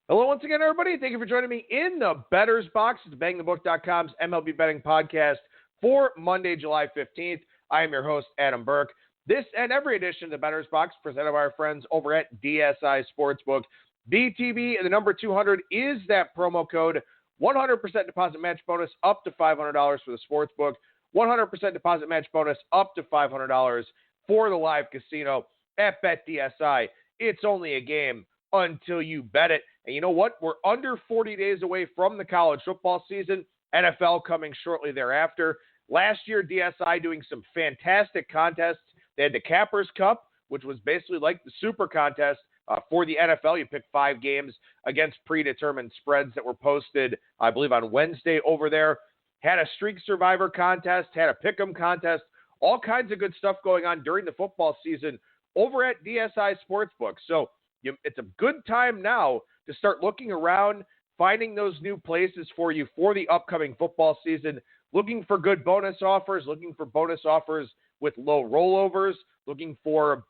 Hello once again, everybody. Thank you for joining me in the Bettor's Box. It's BangTheBook.com's MLB betting podcast for Monday, July 15th. I am your host, Adam Burke. This and every edition of the Bettor's Box presented by our friends over at DSI Sportsbook. BTB and the number 200 is that promo code. 100% deposit match bonus up to $500 for the sportsbook. 100% deposit match bonus up to $500 for the live casino at BetDSI. It's only a game until you bet it. And you know what? We're under 40 days away from the college football season. NFL coming shortly thereafter. Last year, DSI doing some fantastic contests. They had the Cappers Cup, which was basically like the Super Contest for the NFL. You pick 5 games against predetermined spreads that were posted, I believe, on Wednesday over there. Had a Streak Survivor contest, had a Pick'em contest, all kinds of good stuff going on during the football season over at DSI Sportsbook. So it's a good time now to start looking around, finding those new places for you for the upcoming football season, looking for good bonus offers, looking for bonus offers with low rollovers, looking for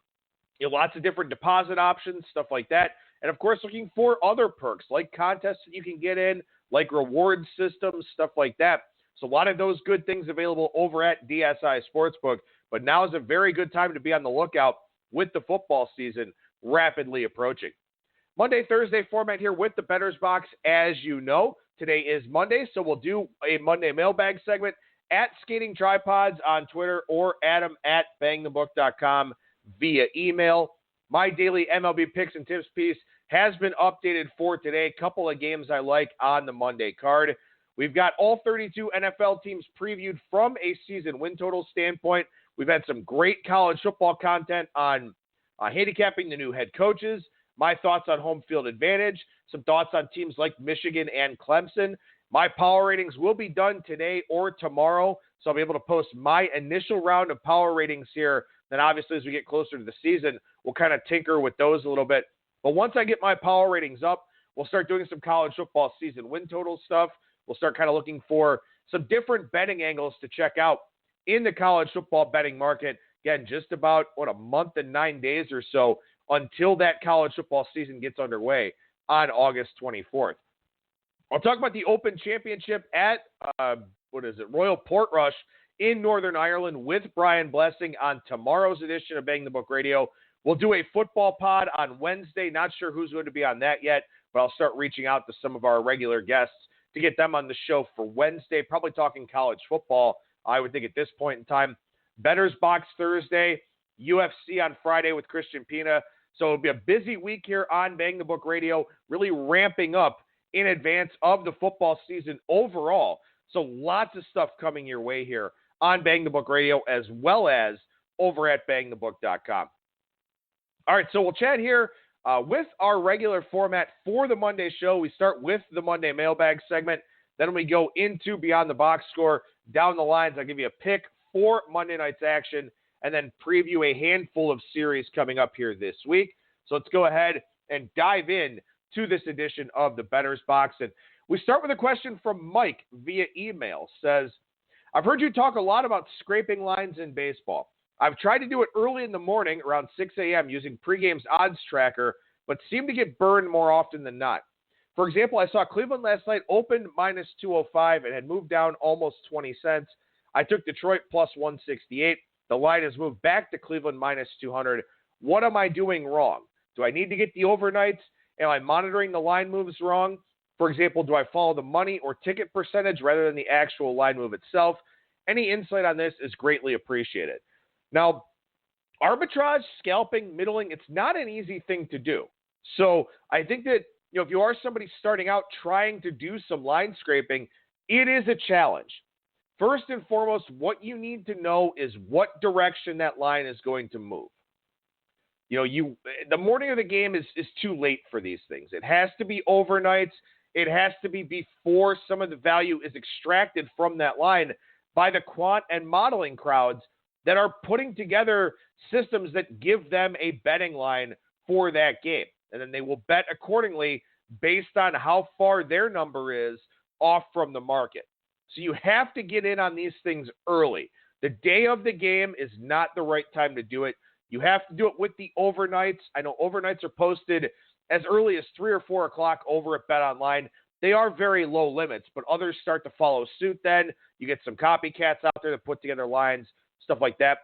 lots of different deposit options, stuff like that. And, of course, looking for other perks like contests that you can get in, like reward systems, stuff like that. So a lot of those good things available over at DSI Sportsbook. But now is a very good time to be on the lookout with the football season rapidly approaching. Monday, Thursday format here with the Bettor's Box, as you know. Today is Monday, so we'll do a Monday Mailbag segment at Skating Tripods on Twitter or Adam at bangthebook.com via email. My daily MLB picks and tips piece has been updated for today. Couple of games I like on the Monday card. We've got all 32 NFL teams previewed from a season win total standpoint. We've had some great college football content on handicapping the new head coaches, my thoughts on home field advantage, some thoughts on teams like Michigan and Clemson. My power ratings will be done today or tomorrow, so I'll be able to post my initial round of power ratings here. Then obviously as we get closer to the season, we'll kind of tinker with those a little bit. But once I get my power ratings up, we'll start doing some college football season win total stuff. We'll start kind of looking for some different betting angles to check out in the college football betting market. Again, just about, a month and 9 days or so until that college football season gets underway on August 24th. I'll talk about the Open Championship at, Royal Portrush in Northern Ireland with Brian Blessing on tomorrow's edition of Bang the Book Radio. We'll do a football pod on Wednesday. Not sure who's going to be on that yet, but I'll start reaching out to some of our regular guests to get them on the show for Wednesday, probably talking college football, I would think at this point in time. Bettor's Box Thursday, UFC on Friday with Christian Pina. So it'll be a busy week here on Bang the Book Radio, really ramping up in advance of the football season overall. So lots of stuff coming your way here on Bang the Book Radio as well as over at bangthebook.com. All right, so we'll chat here with our regular format for the Monday show. We start with the Monday Mailbag segment. Then we go into Beyond the Box Score. Down the lines, I'll give you a pick for Monday night's action and then preview a handful of series coming up here this week. So let's go ahead and dive in to this edition of the Bettor's Box. And we start with a question from Mike via email. Says, I've heard you talk a lot about scraping lines in baseball. I've tried to do it early in the morning around 6 a.m. using pregame's odds tracker, but seem to get burned more often than not. For example, I saw Cleveland last night opened minus 205 and had moved down almost 20 cents. I took Detroit plus 168. The line has moved back to Cleveland minus 200. What am I doing wrong? Do I need to get the overnights? Am I monitoring the line moves wrong? For example, do I follow the money or ticket percentage rather than the actual line move itself? Any insight on this is greatly appreciated. Now, arbitrage, scalping, middling, it's not an easy thing to do. So I think that, if you are somebody starting out trying to do some line scraping, it is a challenge. First and foremost, what you need to know is what direction that line is going to move. The morning of the game is too late for these things. It has to be overnights. It has to be before some of the value is extracted from that line by the quant and modeling crowds that are putting together systems that give them a betting line for that game. And then they will bet accordingly based on how far their number is off from the market. So you have to get in on these things early. The day of the game is not the right time to do it. You have to do it with the overnights. I know overnights are posted as early as 3 or 4 o'clock over at BetOnline. They are very low limits, but others start to follow suit then. You get some copycats out there that put together lines, stuff like that.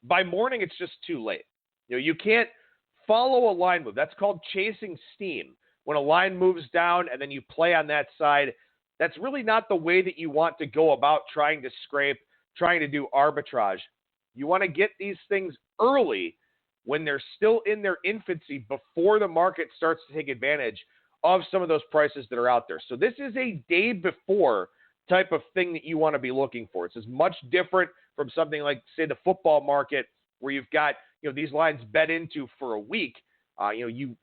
By morning, it's just too late. You can't follow a line move. That's called chasing steam. When a line moves down and then you play on that side, that's really not the way that you want to go about trying to scrape, trying to do arbitrage. You want to get these things early when they're still in their infancy before the market starts to take advantage of some of those prices that are out there. So this is a day before type of thing that you want to be looking for. It's as much different from something like, say, the football market where you've got these lines bet into for a week. You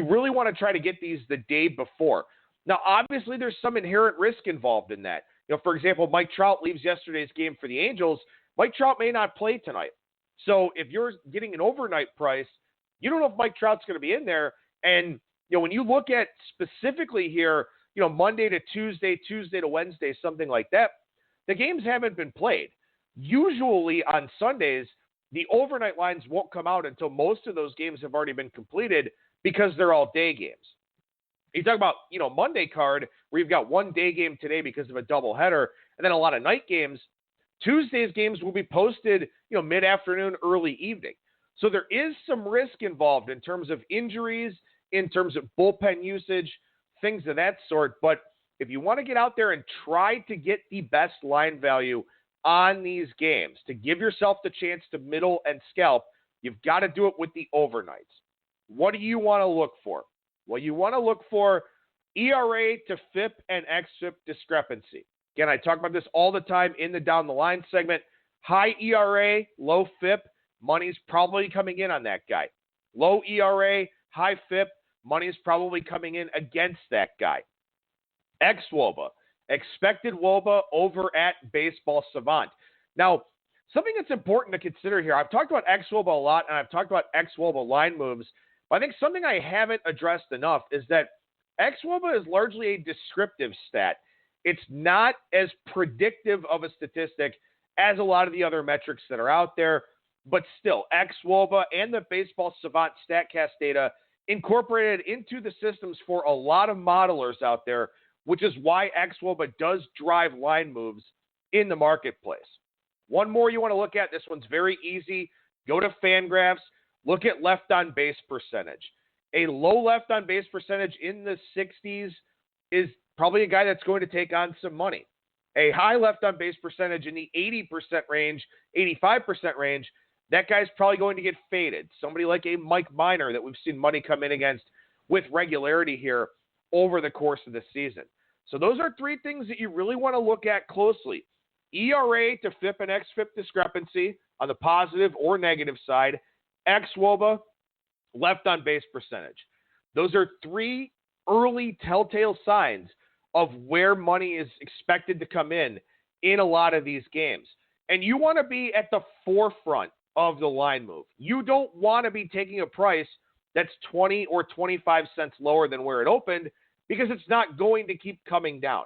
really want to try to get these the day before. Now, obviously, there's some inherent risk involved in that. For example, Mike Trout leaves yesterday's game for the Angels. Mike Trout may not play tonight. So if you're getting an overnight price, you don't know if Mike Trout's going to be in there. And, when you look at specifically here, Monday to Tuesday, Tuesday to Wednesday, something like that, the games haven't been played. Usually on Sundays, the overnight lines won't come out until most of those games have already been completed because they're all day games. You talk about, Monday card where you've got one day game today because of a doubleheader and then a lot of night games. Tuesday's games will be posted, mid-afternoon, early evening. So there is some risk involved in terms of injuries, in terms of bullpen usage, things of that sort. But if you want to get out there and try to get the best line value on these games, to give yourself the chance to middle and scalp, you've got to do it with the overnights. What do you want to look for? Well, you want to look for ERA to FIP and xFIP discrepancy. Again, I talk about this all the time in the Down the Line segment. High ERA, low FIP, money's probably coming in on that guy. Low ERA, high FIP, money's probably coming in against that guy. xWOBA, expected WOBA over at Baseball Savant. Now, something that's important to consider here, I've talked about xWOBA a lot, and I've talked about xWOBA line moves, but I think something I haven't addressed enough is that xWOBA is largely a descriptive stat. It's not as predictive of a statistic as a lot of the other metrics that are out there, but still, xWOBA and the Baseball Savant StatCast data incorporated into the systems for a lot of modelers out there, which is why xWOBA does drive line moves in the marketplace. One more you want to look at. This one's very easy. Go to Fangraphs. Look at left on base percentage. A low left on base percentage in the 60s is probably a guy that's going to take on some money. A high left on base percentage in the 80% range, 85% range, that guy's probably going to get faded. Somebody like a Mike Minor that we've seen money come in against with regularity here over the course of the season. So those are three things that you really want to look at closely. ERA to FIP and xFIP discrepancy on the positive or negative side. xWOBA, left on base percentage. Those are three early telltale signs of where money is expected to come in a lot of these games. And you want to be at the forefront of the line move. You don't want to be taking a price that's 20 or 25 cents lower than where it opened because it's not going to keep coming down.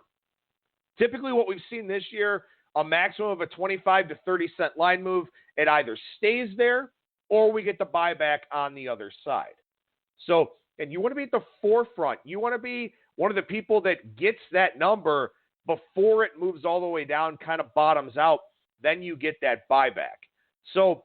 Typically what we've seen this year, a maximum of a 25 to 30 cent line move, it either stays there or we get the buyback on the other side. So, and you want to be at the forefront. You want to be one of the people that gets that number before it moves all the way down, kind of bottoms out, then you get that buyback. So,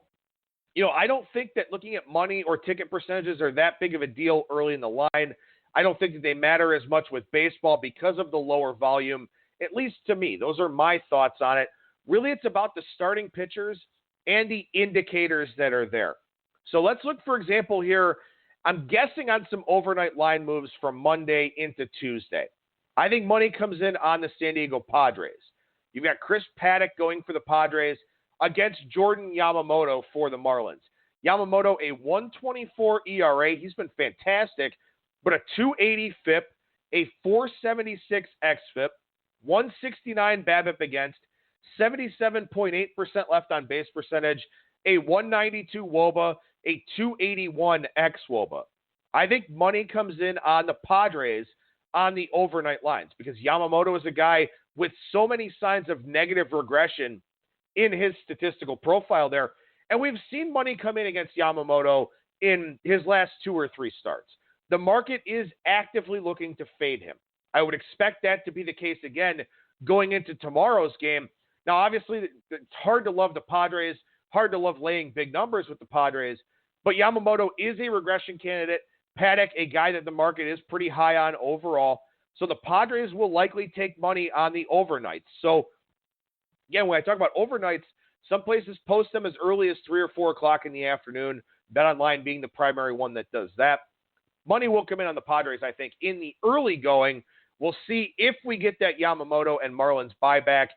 I don't think that looking at money or ticket percentages are that big of a deal early in the line. I don't think that they matter as much with baseball because of the lower volume, at least to me. Those are my thoughts on it. Really, it's about the starting pitchers and the indicators that are there. So let's look, for example, here. I'm guessing on some overnight line moves from Monday into Tuesday. I think money comes in on the San Diego Padres. You've got Chris Paddock going for the Padres against Jordan Yamamoto for the Marlins. Yamamoto, a 1.24 ERA. He's been fantastic, but a 2.80 FIP, a 4.76 xFIP, 169 BABIP against, 77.8% left on base percentage, a 192 WOBA, a 281 xWOBA. I think money comes in on the Padres on the overnight lines because Yamamoto is a guy with so many signs of negative regression in his statistical profile there. And we've seen money come in against Yamamoto in his last 2 or 3 starts. the market is actively looking to fade him. I would expect that to be the case again going into tomorrow's game. Now, obviously, it's hard to love the Padres, hard to love laying big numbers with the Padres, but Yamamoto is a regression candidate. Paddock, a guy that the market is pretty high on overall. So the Padres will likely take money on the overnights. So, again, when I talk about overnights, some places post them as early as 3 or 4 o'clock in the afternoon, BetOnline being the primary one that does that. Money will come in on the Padres, I think, in the early going. We'll see if we get that Yamamoto and Marlins buyback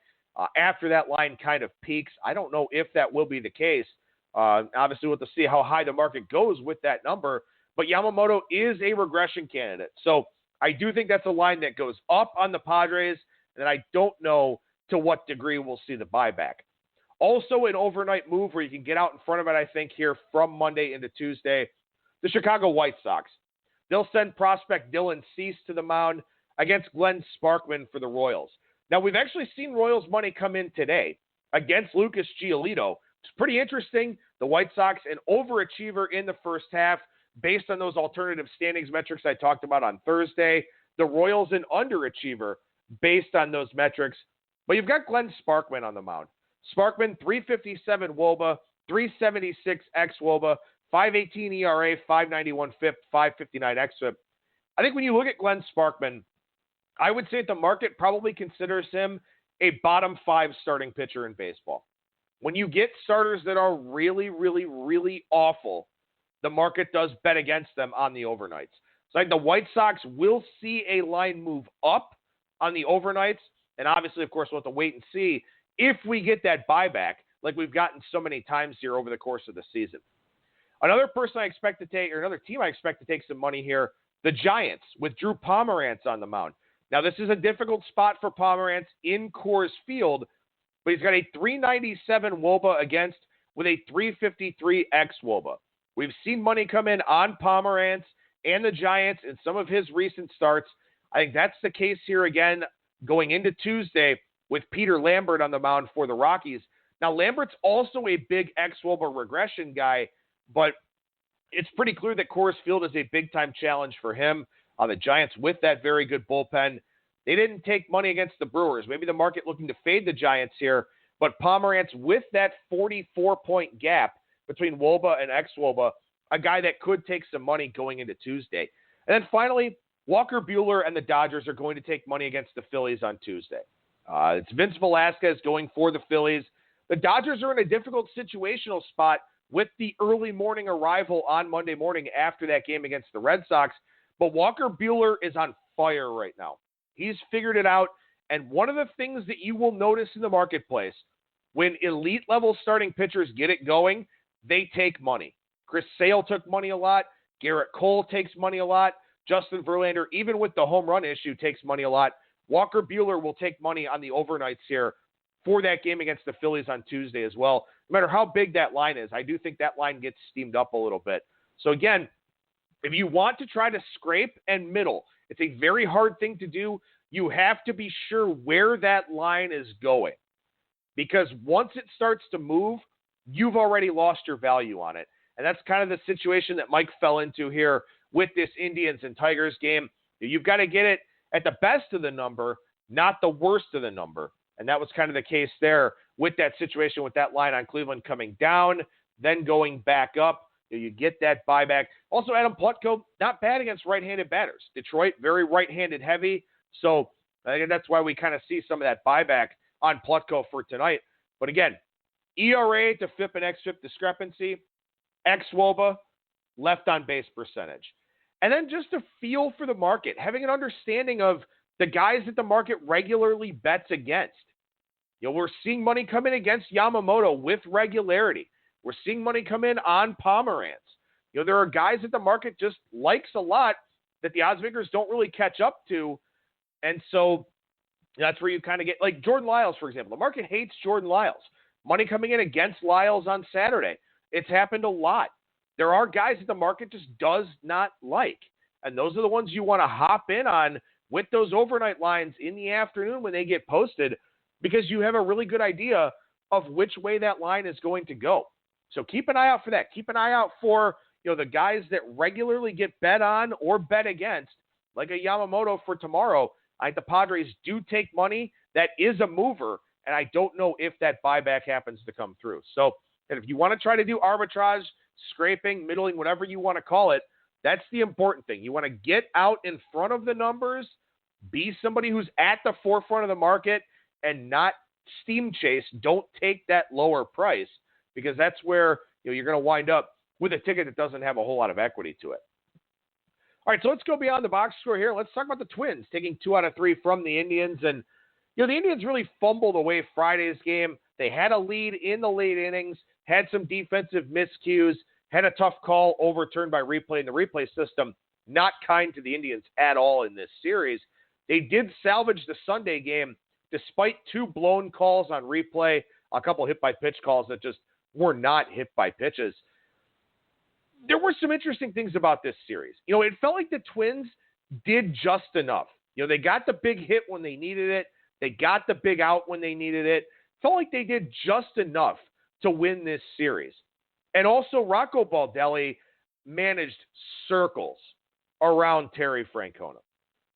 after that line kind of peaks. I don't know if that will be the case. Obviously, we'll have to see how high the market goes with that number. But Yamamoto is a regression candidate. So I do think that's a line that goes up on the Padres, and I don't know to what degree we'll see the buyback. Also, an overnight move where you can get out in front of it, I think, here from Monday into Tuesday, the Chicago White Sox. They'll send prospect Dylan Cease to the mound against Glenn Sparkman for the Royals. Now, we've actually seen Royals money come in today against Lucas Giolito. It's pretty interesting. The White Sox, an overachiever in the first half, based on those alternative standings metrics I talked about on Thursday. The Royals, an underachiever based on those metrics. But you've got Glenn Sparkman on the mound. Sparkman, 357 WOBA, 376 xWOBA, 518 ERA, 591 FIP, 559 xFIP. I think when you look at Glenn Sparkman, I would say that the market probably considers him a bottom 5 starting pitcher in baseball. When you get starters that are really, really, really awful, the market does bet against them on the overnights. So I think the White Sox will see a line move up on the overnights. And obviously, of course, we'll have to wait and see if we get that buyback like we've gotten so many times here over the course of the season. Another person I expect to take, or another team I expect to take some money here, the Giants, with Drew Pomeranz on the mound. Now, this is a difficult spot for Pomeranz in Coors Field, but he's got a 397 WOBA against with a 353 xWOBA. We've seen money come in on Pomeranz and the Giants in some of his recent starts. I think that's the case here again going into Tuesday with Peter Lambert on the mound for the Rockies. Now, Lambert's also a big xWOBA regression guy, but it's pretty clear that Coors Field is a big-time challenge for him. The Giants with that very good bullpen. They didn't take money against the Brewers. Maybe the market looking to fade the Giants here, but Pomeranz with that 44-point gap between WOBA and xWOBA, a guy that could take some money going into Tuesday. And then finally, Walker Buehler and the Dodgers are going to take money against the Phillies on Tuesday. It's Vince Velasquez going for the Phillies. The Dodgers are in a difficult situational spot with the early morning arrival on Monday morning after that game against the Red Sox. But Walker Buehler is on fire right now. He's figured it out. And one of the things that you will notice in the marketplace, when elite-level starting pitchers get it going, they take money. Chris Sale took money a lot. Garrett Cole takes money a lot. Justin Verlander, even with the home run issue, takes money a lot. Walker Buehler will take money on the overnights here for that game against the Phillies on Tuesday as well. No matter how big that line is, I do think that line gets steamed up a little bit. So again, if you want to try to scrape and middle, it's a very hard thing to do. You have to be sure where that line is going. Because once it starts to move, you've already lost your value on it. And that's kind of the situation that Mike fell into here with this Indians and Tigers game. You've got to get it at the best of the number, not the worst of the number. And that was kind of the case there with that situation with that line on Cleveland coming down, then going back up. You get that buyback. Also, Adam Plutko, not bad against right-handed batters. Detroit, very right-handed heavy. So I think that's why we kind of see some of that buyback on Plutko for tonight. But again, ERA to FIP and xFIP discrepancy, xWOBA, left on base percentage. And then just a feel for the market, having an understanding of the guys that the market regularly bets against. You know, we're seeing money come in against Yamamoto with regularity. We're seeing money come in on Pomeranz. You know, there are guys that the market just likes a lot that the odds makers don't really catch up to. And so that's where you kind of get, like Jordan Lyles, for example. The market hates Jordan Lyles. Money coming in against Lyles on Saturday. It's happened a lot. There are guys that the market just does not like. And those are the ones you want to hop in on with those overnight lines in the afternoon when they get posted, because you have a really good idea of which way that line is going to go. So keep an eye out for that. Keep an eye out for, the guys that regularly get bet on or bet against, like a Yamamoto for tomorrow, I think the Padres do take money. That is a mover, and I don't know if that buyback happens to come through. So, and if you want to try to do arbitrage, scraping, middling, whatever you want to call it, that's the important thing. You want to get out in front of the numbers, be somebody who's at the forefront of the market, and not steam chase. Don't take that lower price, because that's where you're going to wind up with a ticket that doesn't have a whole lot of equity to it. All right, so let's go beyond the box score here. Let's talk about the Twins taking 2 out of 3 from the Indians. And, the Indians really fumbled away Friday's game. They had a lead in the late innings, had some defensive miscues, had a tough call overturned by replay in the replay system. Not kind to the Indians at all in this series. They did salvage the Sunday game despite 2 blown calls on replay, a couple hit-by-pitch calls that just were not hit by pitches. There were some interesting things about this series. It felt like the Twins did just enough. They got the big hit when they needed it. They got the big out when they needed it. Felt like they did just enough to win this series. And also, Rocco Baldelli managed circles around Terry Francona.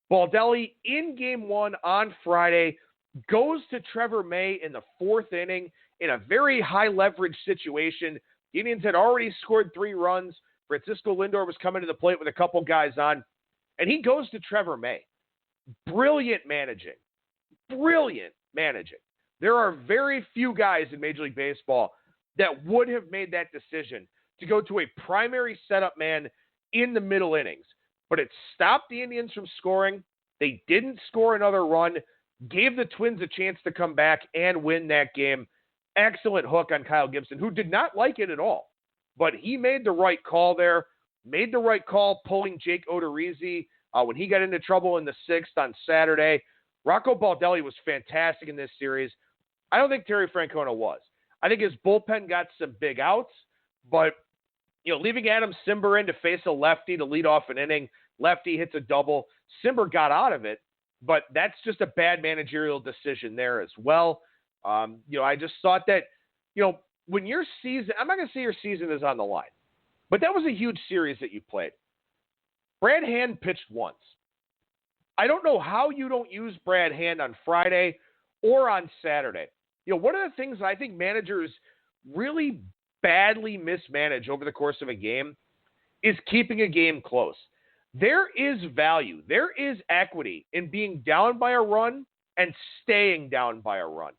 Baldelli, in Game 1 on Friday, goes to Trevor May in the 4th inning in a very high-leverage situation. The Indians had already scored 3 runs. Francisco Lindor was coming to the plate with a couple guys on, and he goes to Trevor May. Brilliant managing. There are very few guys in Major League Baseball that would have made that decision to go to a primary setup man in the middle innings. But it stopped the Indians from scoring. They didn't score another run, gave the Twins a chance to come back and win that game. Excellent hook on Kyle Gibson, who did not like it at all. But he made the right call there, made the right call pulling Jake Odorizzi when he got into trouble in the 6th on Saturday. Rocco Baldelli was fantastic in this series. I don't think Terry Francona was. I think his bullpen got some big outs, but leaving Adam Simber in to face a lefty to lead off an inning, lefty hits a double. Simber got out of it, but that's just a bad managerial decision there as well. I just thought that, when your season, I'm not going to say your season is on the line, but that was a huge series that you played. Brad Hand pitched once. I don't know how you don't use Brad Hand on Friday or on Saturday. One of the things I think managers really badly mismanage over the course of a game is keeping a game close. There is value. There is equity in being down by a run and staying down by a run.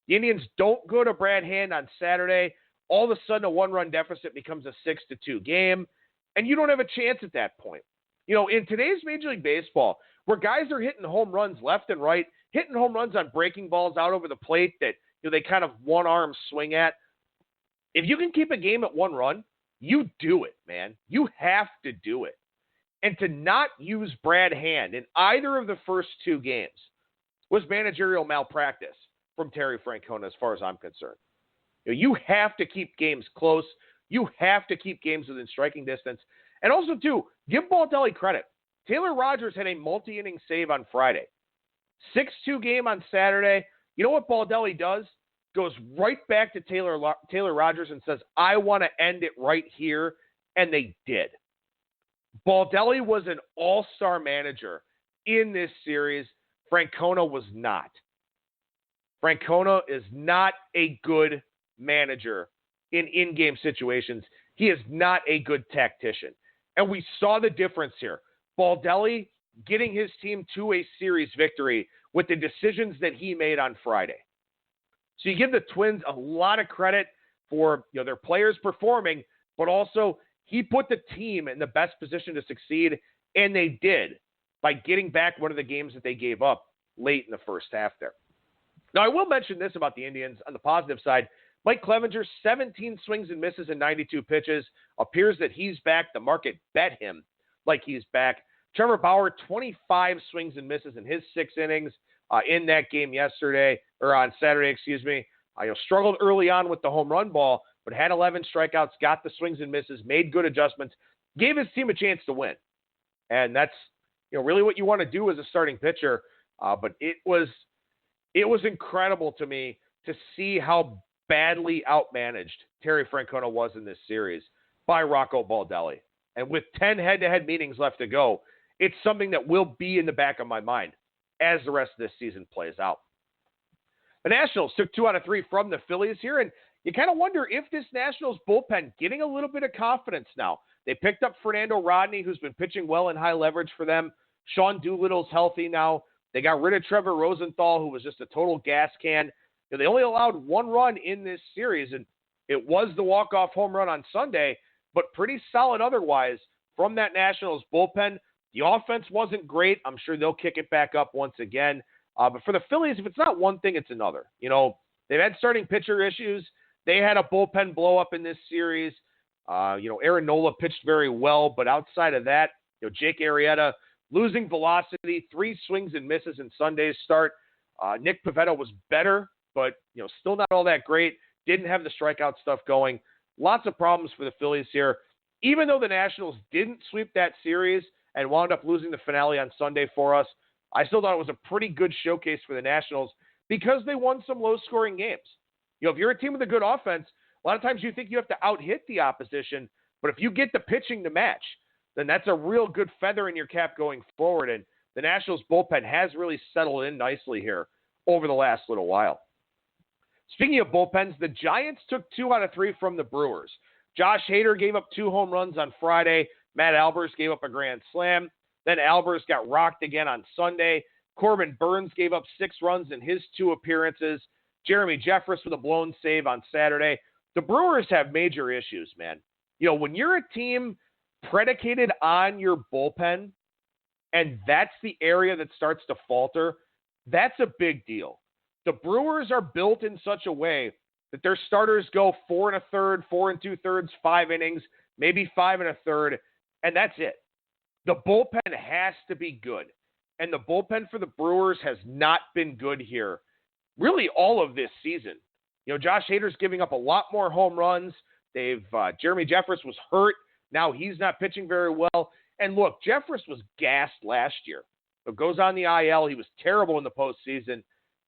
The Indians don't go to Brad Hand on Saturday. All of a sudden, a 1-run deficit becomes a 6-2 game, and you don't have a chance at that point. In today's Major League Baseball, where guys are hitting home runs left and right, hitting home runs on breaking balls out over the plate that they kind of one-arm swing at, if you can keep a game at 1 run, you do it, man. You have to do it. And to not use Brad Hand in either of the first 2 games was managerial malpractice from Terry Francona as far as I'm concerned. You have to keep games close. You have to keep games within striking distance. And also, too, give Baldelli credit. Taylor Rogers had a multi-inning save on Friday. 6-2 game on Saturday. You know what Baldelli does? Goes right back to Taylor Rogers and says, I want to end it right here. And they did. Baldelli was an all-star manager in this series. Francona was not. Francona is not a good manager in in-game situations. He is not a good tactician. And we saw the difference here. Baldelli getting his team to a series victory with the decisions that he made on Friday. So you give the Twins a lot of credit for their players performing, but also he put the team in the best position to succeed, and they did by getting back one of the games that they gave up late in the first half there. Now, I will mention this about the Indians on the positive side. Mike Clevenger, 17 swings and misses in 92 pitches. Appears that he's back. The market bet him like he's back. Trevor Bauer, 25 swings and misses in his 6 innings in that game on Saturday. Struggled early on with the home run ball, but had 11 strikeouts, got the swings and misses, made good adjustments, gave his team a chance to win. And that's really what you want to do as a starting pitcher. But it was incredible to me to see how badly outmanaged Terry Francona was in this series. by Rocco Baldelli. And with 10 head-to-head meetings left to go, it's something that will be in the back of my mind as the rest of this season plays out. The Nationals took 2 out of 3 from the Phillies here, and you kind of wonder if this Nationals bullpen getting a little bit of confidence now. They picked up Fernando Rodney, who's been pitching well in high leverage for them. Sean Doolittle's healthy now. They got rid of Trevor Rosenthal, who was just a total gas can. They only allowed 1 run in this series, and it was the walk-off home run on Sunday, but pretty solid otherwise from that Nationals bullpen. The offense wasn't great. I'm sure they'll kick it back up once again. But for the Phillies, if it's not one thing, it's another. They've had starting pitcher issues. They had a bullpen blow-up in this series. Aaron Nola pitched very well, but outside of that, Jake Arrieta losing velocity, 3 swings and misses in Sunday's start. Nick Pivetta was better, but still not all that great. Didn't have the strikeout stuff going. Lots of problems for the Phillies here. Even though the Nationals didn't sweep that series and wound up losing the finale on Sunday for us, I still thought it was a pretty good showcase for the Nationals because they won some low-scoring games. If you're a team with a good offense, a lot of times you think you have to out-hit the opposition, but if you get the pitching to match, then that's a real good feather in your cap going forward, and the Nationals bullpen has really settled in nicely here over the last little while. Speaking of bullpens, the Giants took 2 out of 3 from the Brewers. Josh Hader gave up 2 home runs on Friday. Matt Albers gave up a grand slam. Then Albers got rocked again on Sunday. Corbin Burns gave up 6 runs in his 2 appearances. Jeremy Jeffress with a blown save on Saturday. The Brewers have major issues, man. When you're a team predicated on your bullpen, and that's the area that starts to falter, that's a big deal. The Brewers are built in such a way that their starters go 4 1/3, 4 2/3, 5 innings, maybe 5 1/3, and that's it. The bullpen has to be good. And the bullpen for the Brewers has not been good here really all of this season. Josh Hader's giving up a lot more home runs. Jeremy Jeffress was hurt. Now he's not pitching very well. And look, Jeffress was gassed last year. It goes on the IL. He was terrible in the postseason.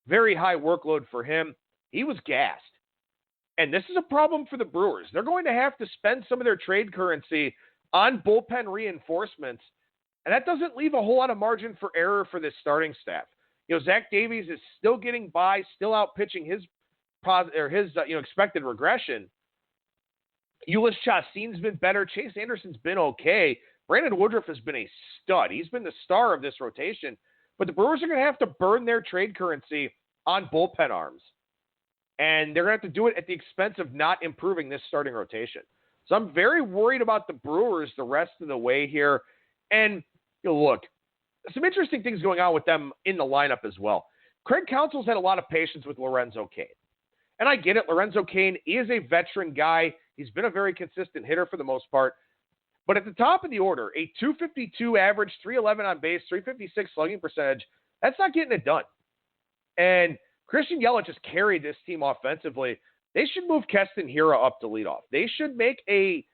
Very high workload for him. He was gassed. And this is a problem for the Brewers. They're going to have to spend some of their trade currency on bullpen reinforcements, and that doesn't leave a whole lot of margin for error for this starting staff. Zach Davies is still getting by, still out pitching his expected regression. Ulyss Chacin's been better. Chase Anderson's been okay. Brandon Woodruff has been a stud. He's been the star of this rotation. But the Brewers are going to have to burn their trade currency on bullpen arms. And they're going to have to do it at the expense of not improving this starting rotation. So I'm very worried about the Brewers the rest of the way here. And look, some interesting things going on with them in the lineup as well. Craig Counsell's had a lot of patience with Lorenzo Cain. And I get it. Lorenzo Cain is a veteran guy. He's been a very consistent hitter for the most part. But at the top of the order, a .252 average, .311 on base, .356 slugging percentage, that's not getting it done. And Christian Yelich has carried this team offensively. They should move Keston Hiura up to leadoff. They should make a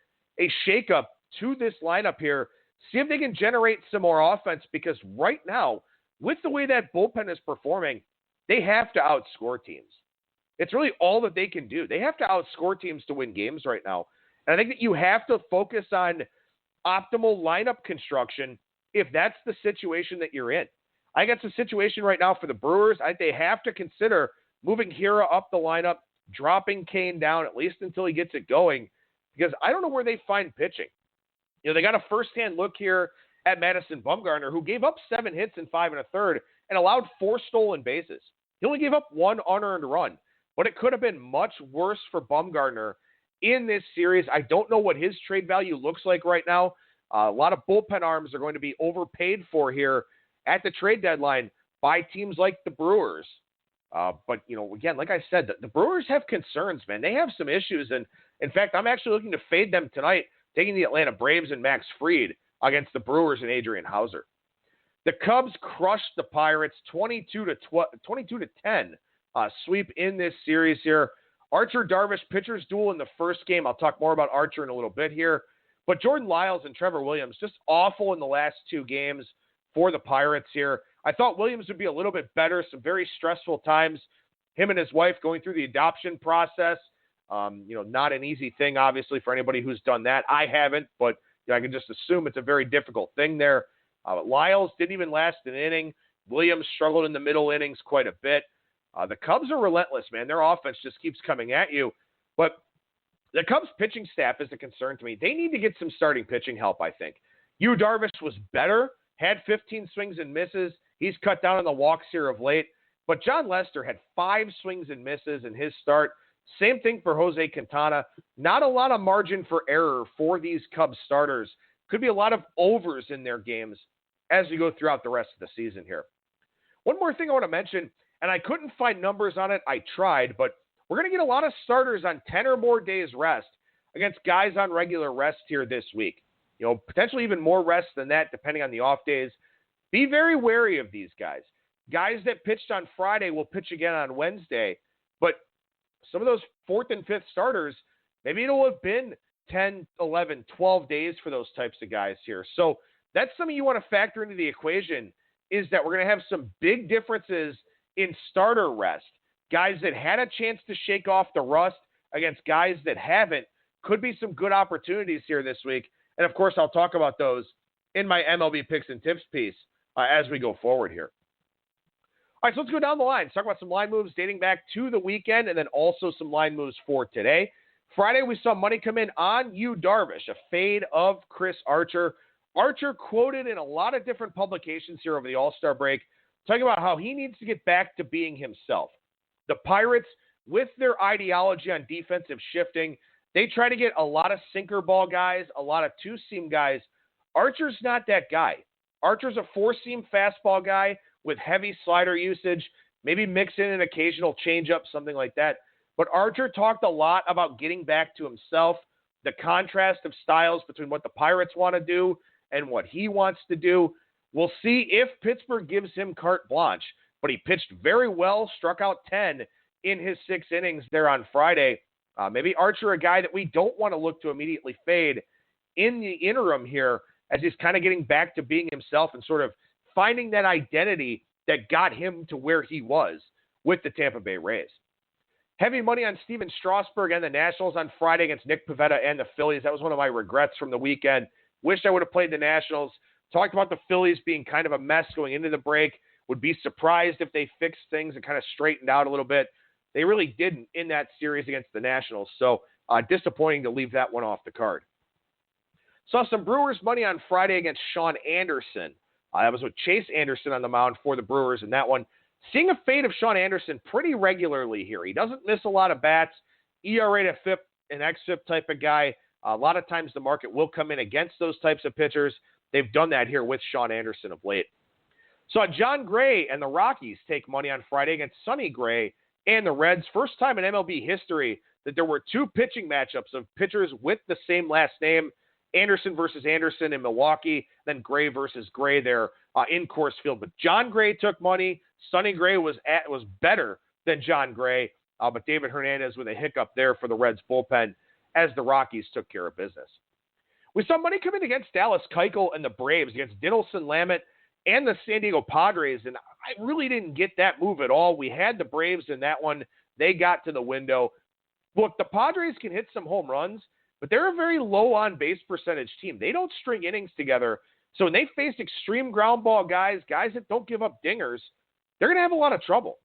shakeup to this lineup here, see if they can generate some more offense, because right now, with the way that bullpen is performing, they have to outscore teams. It's really all that they can do. They have to outscore teams to win games right now. And I think that you have to focus on optimal lineup construction if that's the situation that you're in. I think that's the situation right now for the Brewers. I think they have to consider moving Hiura up the lineup, dropping Cain down at least until he gets it going, because I don't know where they find pitching. They got a first-hand look here at Madison Bumgarner, who gave up 7 hits in 5 1/3 and allowed 4 stolen bases. He only gave up 1 unearned run, but it could have been much worse for Bumgarner in this series. I don't know what his trade value looks like right now. A lot of bullpen arms are going to be overpaid for here at the trade deadline by teams like the Brewers. But, again, like I said, the Brewers have concerns, man. They have some issues. And, in fact, I'm actually looking to fade them tonight, taking the Atlanta Braves and Max Fried against the Brewers and Adrian Hauser. The Cubs crushed the Pirates 22-10 sweep in this series here. Archer Darvish pitchers duel in the first game. I'll talk more about Archer in a little bit here. But Jordan Lyles and Trevor Williams just awful in the last 2 games for the Pirates here. I thought Williams would be a little bit better. Some very stressful times. Him and his wife going through the adoption process. Not an easy thing, obviously, for anybody who's done that. I haven't, but I can just assume it's a very difficult thing there. Lyles didn't even last an inning. Williams struggled in the middle innings quite a bit. The Cubs are relentless, man. Their offense just keeps coming at you. But the Cubs pitching staff is a concern to me. They need to get some starting pitching help, I think. Yu Darvish was better, had 15 swings and misses. He's cut down on the walks here of late. But John Lester had 5 swings and misses in his start. Same thing for Jose Quintana. Not a lot of margin for error for these Cubs starters. Could be a lot of overs in their games as we go throughout the rest of the season here. One more thing I want to mention, and I couldn't find numbers on it. I tried, but we're going to get a lot of starters on 10 or more days rest against guys on regular rest here this week. Potentially even more rest than that depending on the off days. Be very wary of these guys. Guys that pitched on Friday will pitch again on Wednesday, but some of those 4th and 5th starters, maybe it'll have been 10, 11, 12 days for those types of guys here. So that's something you want to factor into the equation, is that we're going to have some big differences in starter rest. Guys that had a chance to shake off the rust against guys that haven't. Could be some good opportunities here this week. And, of course, I'll talk about those in my MLB picks and tips piece as we go forward here. All right, so let's go down the line. Let's talk about some line moves dating back to the weekend and then also some line moves for today. Friday, we saw money come in on Yu Darvish, a fade of Chris Archer. Archer quoted in a lot of different publications here over the All-Star break, talking about how he needs to get back to being himself. The Pirates, with their ideology on defensive shifting, they try to get a lot of sinker ball guys, a lot of two-seam guys. Archer's not that guy. Archer's a four-seam fastball guy with heavy slider usage, maybe mix in an occasional changeup, something like that. But Archer talked a lot about getting back to himself, the contrast of styles between what the Pirates want to do and what he wants to do. We'll see if Pittsburgh gives him carte blanche, but he pitched very well, struck out 10 in his 6 innings there on Friday. Maybe Archer, a guy that we don't want to look to immediately fade in the interim here as he's kind of getting back to being himself and sort of finding that identity that got him to where he was with the Tampa Bay Rays. Heavy money on Steven Strasburg and the Nationals on Friday against Nick Pivetta and the Phillies. That was one of my regrets from the weekend. Wished I would have played the Nationals. Talked about the Phillies being kind of a mess going into the break. Would be surprised if they fixed things and kind of straightened out a little bit. They really didn't in that series against the Nationals. So disappointing to leave that one off the card. Saw some Brewers money on Friday against Sean Anderson. I was with Chase Anderson on the mound for the Brewers in that one. Seeing a fade of Sean Anderson pretty regularly here. He doesn't miss a lot of bats. ERA to FIP, an XFIP type of guy. A lot of times the market will come in against those types of pitchers. They've done that here with Sean Anderson of late. Saw John Gray and the Rockies take money on Friday against Sonny Gray and the Reds. First time in MLB history that there were 2 pitching matchups of pitchers with the same last name. Anderson versus Anderson in Milwaukee, then Gray versus Gray there in Coors Field. But John Gray took money. Sonny Gray was better than John Gray, but David Hernandez with a hiccup there for the Reds bullpen as the Rockies took care of business. We saw money come in against Dallas Keuchel and the Braves, against Dinelson Lamet and the San Diego Padres, and I really didn't get that move at all. We had the Braves in that one. They got to the window. Look, the Padres can hit some home runs, but they're a very low on-base percentage team. They don't string innings together. So when they face extreme ground ball guys that don't give up dingers, they're going to have a lot of trouble.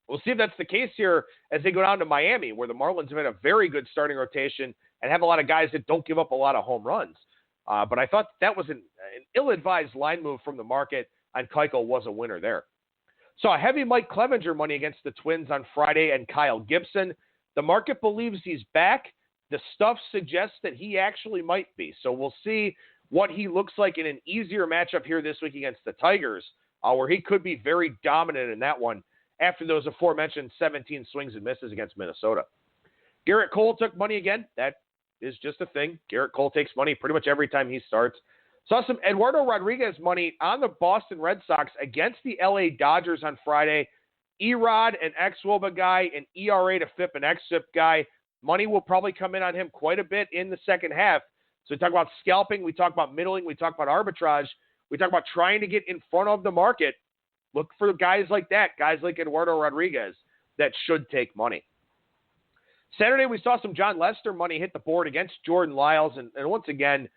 We'll see if that's the case here as they go down to Miami, where the Marlins have had a very good starting rotation and have a lot of guys that don't give up a lot of home runs. But I thought that was an ill-advised line move from the market, and Keuchel was a winner there. Saw heavy Mike Clevenger money against the Twins on Friday and Kyle Gibson. The market believes he's back. The stuff suggests that he actually might be. So we'll see what he looks like in an easier matchup here this week against the Tigers, where he could be very dominant in that one after those aforementioned 17 swings and misses against Minnesota. Garrett Cole took money again. That is just a thing. Garrett Cole takes money pretty much every time he starts. Saw some Eduardo Rodriguez money on the Boston Red Sox against the LA Dodgers on Friday. Erod, an ex-Woba guy, an ERA to FIP, an XFIP guy. Money will probably come in on him quite a bit in the second half. So we talk about scalping, we talk about middling, we talk about arbitrage, we talk about trying to get in front of the market. Look for guys like that, guys like Eduardo Rodriguez, that should take money. Saturday, we saw some John Lester money hit the board against Jordan Lyles. And once again,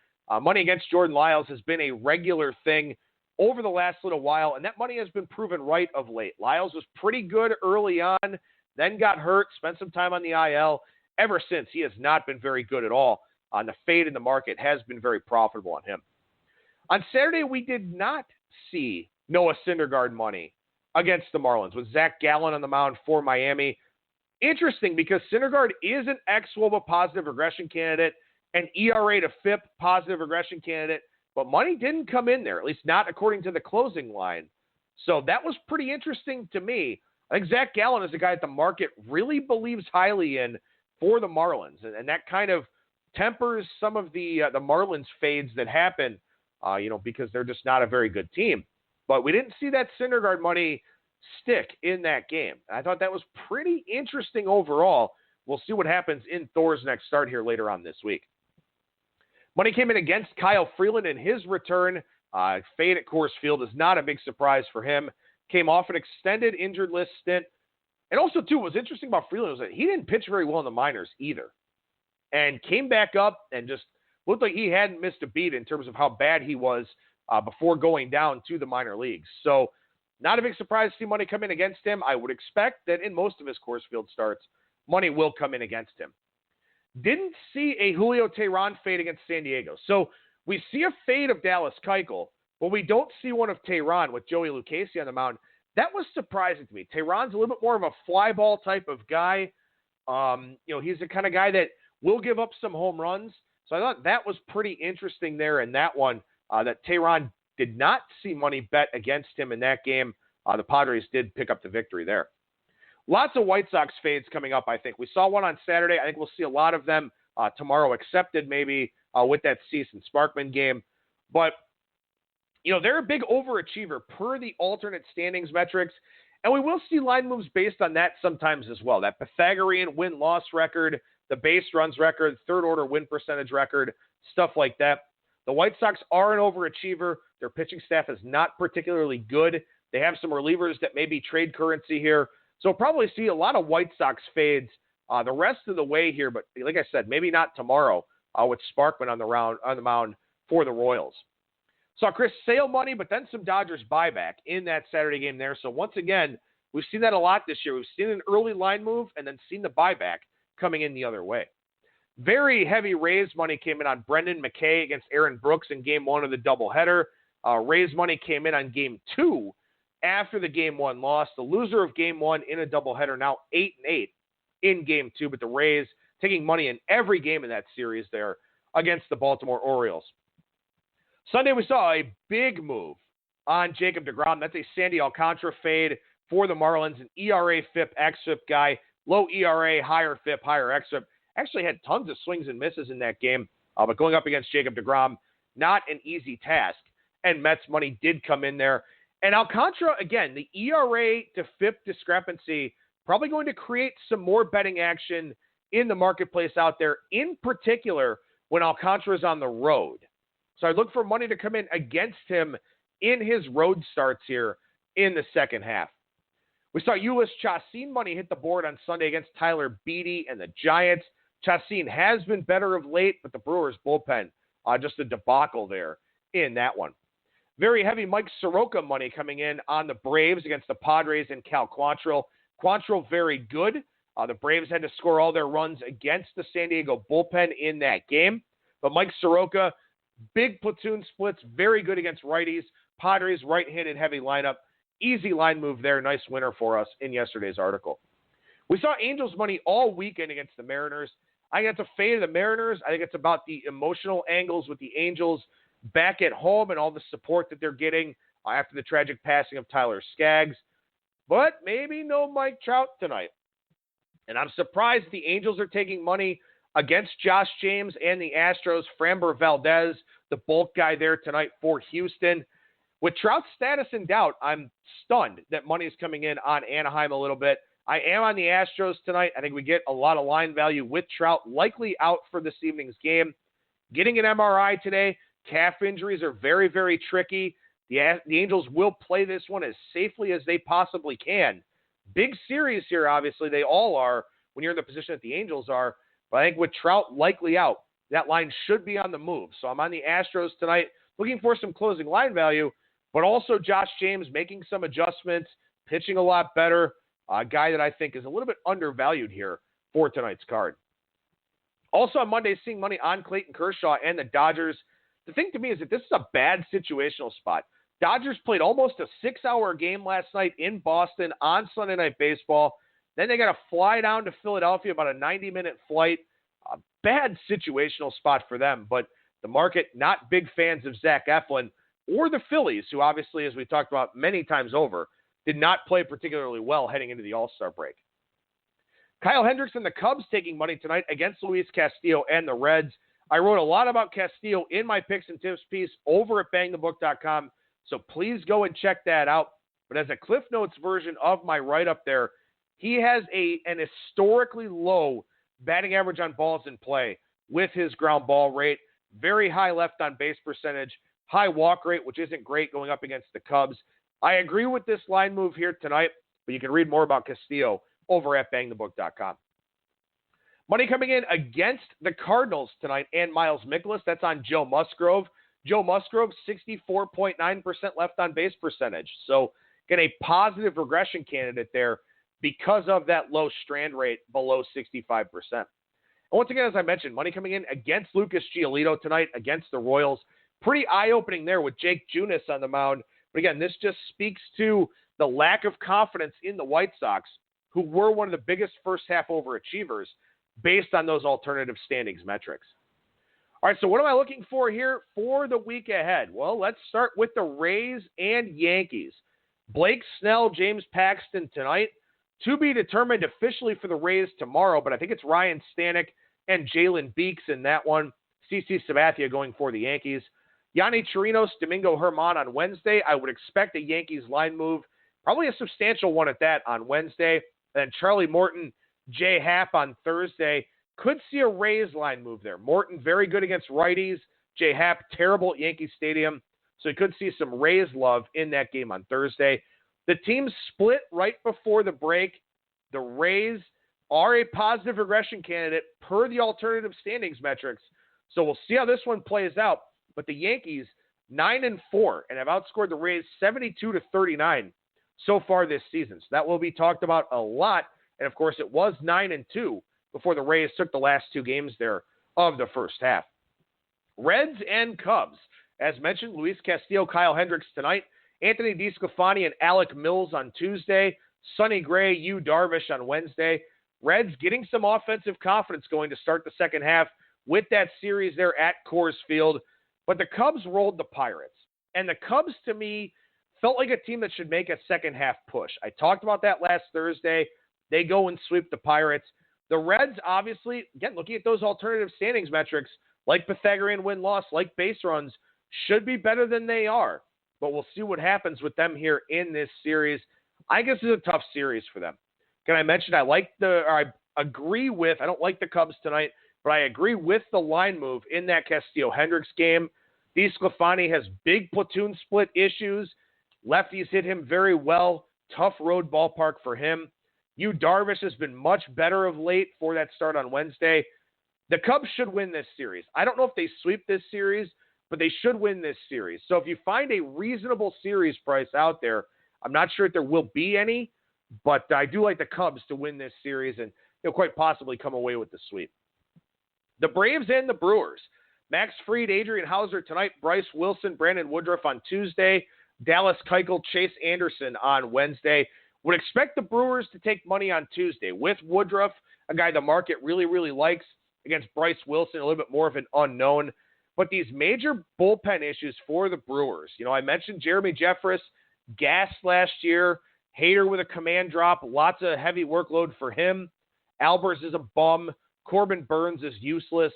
money against Jordan Lyles has been a regular thing over the last little while, and that money has been proven right of late. Lyles was pretty good early on, then got hurt, spent some time on the IL. Ever since, he has not been very good at all. The fade in the market has been very profitable on him. On Saturday, we did not see Noah Syndergaard money against the Marlins with Zach Gallen on the mound for Miami. Interesting because Syndergaard is an xWOBA positive regression candidate, an ERA to FIP positive regression candidate, but money didn't come in there, at least not according to the closing line. So that was pretty interesting to me. I think Zach Gallen is a guy that the market really believes highly in for the Marlins, and that kind of tempers some of the Marlins fades that happen, because they're just not a very good team. But we didn't see that Syndergaard money stick in that game. I thought that was pretty interesting overall. We'll see what happens in Thor's next start here later on this week. Money came in against Kyle Freeland in his return. Fade at Coors Field is not a big surprise for him. Came off an extended injured list stint. And also, too, what was interesting about Freeland was that he didn't pitch very well in the minors either. And came back up and just looked like he hadn't missed a beat in terms of how bad he was before going down to the minor leagues. So not a big surprise to see money come in against him. I would expect that in most of his Coors Field starts, money will come in against him. Didn't see a Julio Teheran fade against San Diego. So we see a fade of Dallas Keuchel, but we don't see one of Teheran with Joey Lucchesi on the mound. That was surprising to me. Teheran's a little bit more of a fly ball type of guy. He's the kind of guy that will give up some home runs. So I thought that was pretty interesting there in that one, that Teheran did not see money bet against him in that game. The Padres did pick up the victory there. Lots of White Sox fades coming up, I think. We saw one on Saturday. I think we'll see a lot of them tomorrow, accepted maybe with that Cease and Sparkman game. But, they're a big overachiever per the alternate standings metrics. And we will see line moves based on that sometimes as well. That Pythagorean win-loss record, the base runs record, third order win percentage record, stuff like that. The White Sox are an overachiever. Their pitching staff is not particularly good. They have some relievers that may be trade currency here. So we'll probably see a lot of White Sox fades the rest of the way here. But like I said, maybe not tomorrow with Sparkman on the mound for the Royals. Saw Chris Sale money, but then some Dodgers buyback in that Saturday game there. So once again, we've seen that a lot this year. We've seen an early line move and then seen the buyback coming in the other way. Very heavy Rays money came in on Brendan McKay against Aaron Brooks in Game 1 of the doubleheader. Rays money came in on Game 2 after the Game 1 loss. The loser of Game 1 in a doubleheader now 8-8 in Game 2, but the Rays taking money in every game in that series there against the Baltimore Orioles. Sunday, we saw a big move on Jacob deGrom. That's a Sandy Alcantara fade for the Marlins, an ERA, FIP, XFIP guy. Low ERA, higher FIP, higher XFIP. Actually had tons of swings and misses in that game, but going up against Jacob deGrom, not an easy task. And Mets money did come in there. And Alcantara, again, the ERA to FIP discrepancy, probably going to create some more betting action in the marketplace out there, in particular when Alcantara is on the road. So I look for money to come in against him in his road starts here in the second half. We saw Ulyss Chacin money hit the board on Sunday against Tyler Beede and the Giants. Chacin has been better of late, but the Brewers bullpen, just a debacle there in that one. Very heavy Mike Soroka money coming in on the Braves against the Padres and Cal Quantrill. Quantrill very good. The Braves had to score all their runs against the San Diego bullpen in that game. But Mike Soroka, big platoon splits, very good against righties. Padres right-handed heavy lineup. Easy line move there. Nice winner for us in yesterday's article. We saw Angels money all weekend against the Mariners. I think it's a fade of the Mariners. I think it's about the emotional angles with the Angels back at home and all the support that they're getting after the tragic passing of Tyler Skaggs. But maybe no Mike Trout tonight. And I'm surprised the Angels are taking money against Josh James and the Astros. Framber Valdez, the bulk guy there tonight for Houston. With Trout's status in doubt, I'm stunned that money is coming in on Anaheim a little bit. I am on the Astros tonight. I think we get a lot of line value with Trout likely out for this evening's game. Getting an MRI today. Calf injuries are very, very tricky. The Angels will play this one as safely as they possibly can. Big series here, obviously. They all are when you're in the position that the Angels are. But I think with Trout likely out, that line should be on the move. So I'm on the Astros tonight, looking for some closing line value, but also Josh James making some adjustments, pitching a lot better, a guy that I think is a little bit undervalued here for tonight's card. Also on Monday, seeing money on Clayton Kershaw and the Dodgers. The thing to me is that this is a bad situational spot. Dodgers played almost a 6-hour game last night in Boston on Sunday Night Baseball. Then they got to fly down to Philadelphia, about a 90-minute flight. A bad situational spot for them, but the market not big fans of Zach Eflin or the Phillies, who obviously, as we talked about many times over, did not play particularly well heading into the All-Star break. Kyle Hendricks and the Cubs taking money tonight against Luis Castillo and the Reds. I wrote a lot about Castillo in my picks and tips piece over at bangthebook.com, so please go and check that out. But as a Cliff Notes version of my write-up there, he has an historically low batting average on balls in play with his ground ball rate, very high left on base percentage, high walk rate, which isn't great going up against the Cubs. I agree with this line move here tonight, but you can read more about Castillo over at bangthebook.com. Money coming in against the Cardinals tonight and Miles Mikolas. That's on Joe Musgrove. Joe Musgrove, 64.9% left on base percentage. So get a positive regression candidate there because of that low strand rate below 65%. And once again, as I mentioned, money coming in against Lucas Giolito tonight against the Royals. Pretty eye-opening there with Jake Junis on the mound. But again, this just speaks to the lack of confidence in the White Sox, who were one of the biggest first-half overachievers based on those alternative standings metrics. All right, so what am I looking for here for the week ahead? Well, let's start with the Rays and Yankees. Blake Snell, James Paxton tonight. To be determined officially for the Rays tomorrow, but I think it's Ryan Stanek and Jalen Beeks in that one. CC Sabathia going for the Yankees. Yanni Chirinos, Domingo Germán on Wednesday. I would expect a Yankees line move, probably a substantial one at that on Wednesday. And then Charlie Morton, Jay Happ on Thursday. Could see a Rays line move there. Morton very good against righties. Jay Happ terrible at Yankee Stadium. So you could see some Rays love in that game on Thursday. The team split right before the break. The Rays are a positive regression candidate per the alternative standings metrics. So we'll see how this one plays out. But the Yankees, 9-4, and have outscored the Rays 72-39 so far this season. So that will be talked about a lot. And, of course, it was 9-2 before the Rays took the last two games there of the first half. Reds and Cubs. As mentioned, Luis Castillo, Kyle Hendricks tonight. Anthony DeSclafani and Alec Mills on Tuesday. Sonny Gray, Yu Darvish on Wednesday. Reds getting some offensive confidence going to start the second half with that series there at Coors Field. But the Cubs rolled the Pirates. And the Cubs, to me, felt like a team that should make a second half push. I talked about that last Thursday. They go and sweep the Pirates. The Reds, obviously, again, looking at those alternative standings metrics, like Pythagorean win-loss, like base runs, should be better than they are. But we'll see what happens with them here in this series. I guess it's a tough series for them. Can I mention I agree with, I don't like the Cubs tonight, but I agree with the line move in that Castillo-Hendricks game. DeSclafani has big platoon split issues. Lefties hit him very well. Tough road ballpark for him. Yu Darvish has been much better of late for that start on Wednesday. The Cubs should win this series. I don't know if they sweep this series, but they should win this series. So if you find a reasonable series price out there, I'm not sure if there will be any, but I do like the Cubs to win this series and quite possibly come away with the sweep. The Braves and the Brewers. Max Fried, Adrian Hauser tonight, Bryce Wilson, Brandon Woodruff on Tuesday, Dallas Keuchel, Chase Anderson on Wednesday. Would expect the Brewers to take money on Tuesday with Woodruff, a guy the market really, really likes, against Bryce Wilson, a little bit more of an unknown. But these major bullpen issues for the Brewers, I mentioned Jeremy Jeffress, gassed last year, Hader with a command drop, lots of heavy workload for him. Albers is a bum. Corbin Burns is useless.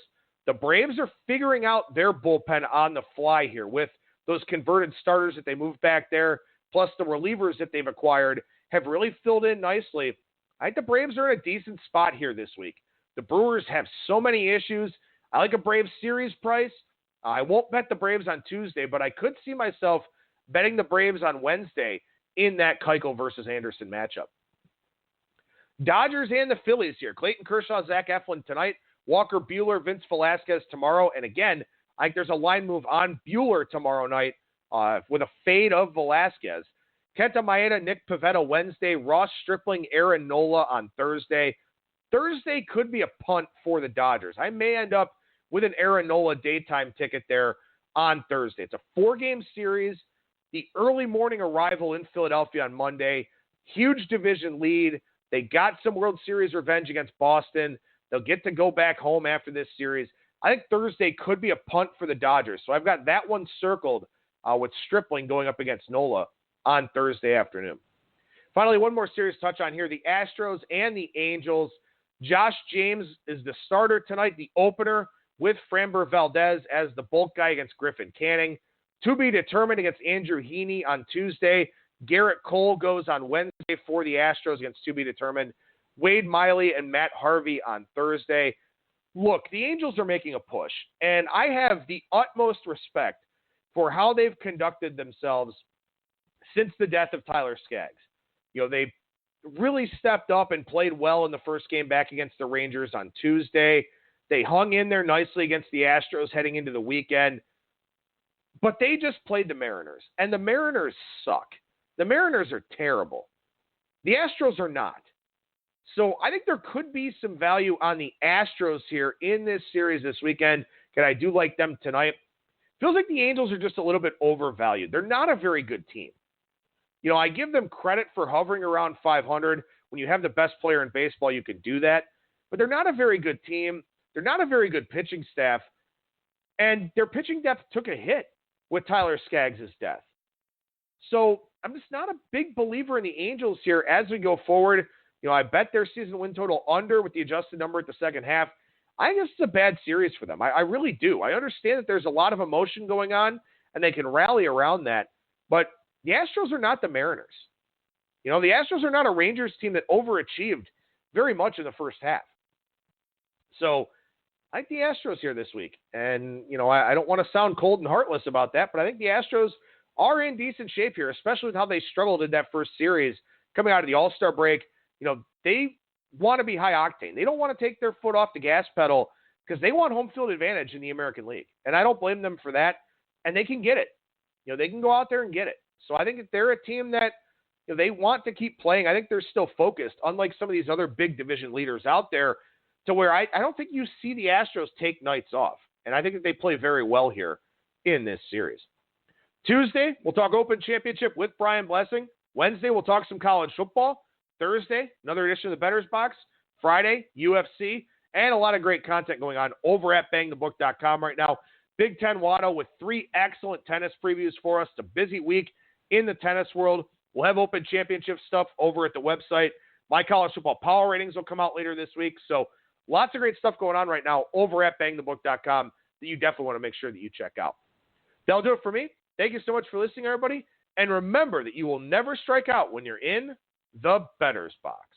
The Braves are figuring out their bullpen on the fly here with those converted starters that they moved back there, plus the relievers that they've acquired have really filled in nicely. I think the Braves are in a decent spot here this week. The Brewers have so many issues. I like a Braves series price. I won't bet the Braves on Tuesday, but I could see myself betting the Braves on Wednesday in that Keuchel versus Anderson matchup. Dodgers and the Phillies here. Clayton Kershaw, Zach Eflin tonight. Walker Buehler, Vince Velasquez tomorrow. And again, I think there's a line move on Buehler tomorrow night with a fade of Velasquez. Kenta Maeda, Nick Pivetta Wednesday. Ross Stripling, Aaron Nola on Thursday. Thursday could be a punt for the Dodgers. I may end up with an Aaron Nola daytime ticket there on Thursday. It's a 4-game series. The early morning arrival in Philadelphia on Monday. Huge division lead. They got some World Series revenge against Boston. They'll get to go back home after this series. I think Thursday could be a punt for the Dodgers. So I've got that one circled with Stripling going up against Nola on Thursday afternoon. Finally, one more series to touch on here. The Astros and the Angels. Josh James is the starter tonight, the opener, with Framber Valdez as the bulk guy against Griffin Canning. To be determined against Andrew Heaney on Tuesday. Garrett Cole goes on Wednesday for the Astros against to be determined. Wade Miley and Matt Harvey on Thursday. Look, the Angels are making a push, and I have the utmost respect for how they've conducted themselves since the death of Tyler Skaggs. You know, they really stepped up and played well in the first game back against the Rangers on Tuesday. They hung in there nicely against the Astros heading into the weekend. But they just played the Mariners, and the Mariners suck. The Mariners are terrible. The Astros are not. So I think there could be some value on the Astros here in this series this weekend, and I do like them tonight. Feels like the Angels are just a little bit overvalued. They're not a very good team. You know, I give them credit for hovering around 500. When you have the best player in baseball, you can do that. But they're not a very good team. They're not a very good pitching staff. And their pitching depth took a hit with Tyler Skaggs' death. So I'm just not a big believer in the Angels here as we go forward. You know, I bet their season win total under with the adjusted number at the second half. I think this is a bad series for them. I really do. I understand that there's a lot of emotion going on, and they can rally around that. But the Astros are not the Mariners. You know, the Astros are not a Rangers team that overachieved very much in the first half. So I think the Astros here this week. And, you know, I don't want to sound cold and heartless about that, but I think the Astros are in decent shape here, especially with how they struggled in that first series coming out of the All-Star break. You know, they want to be high octane. They don't want to take their foot off the gas pedal because they want home field advantage in the American League. And I don't blame them for that. And they can get it. You know, they can go out there and get it. So I think if they're a team that, you know, they want to keep playing, I think they're still focused, unlike some of these other big division leaders out there, to where I don't think you see the Astros take nights off. And I think that they play very well here in this series. Tuesday, we'll talk Open Championship with Brian Blessing. Wednesday, we'll talk some college football. Thursday, another edition of the Bettor's Box. Friday, UFC, and a lot of great content going on over at bangthebook.com right now. Big Ten Watto with 3 excellent tennis previews for us. It's a busy week in the tennis world. We'll have Open Championship stuff over at the website. My college football power ratings will come out later this week. So lots of great stuff going on right now over at bangthebook.com that you definitely want to make sure that you check out. That'll do it for me. Thank you so much for listening, everybody. And remember that you will never strike out when you're in the Bettor's Box.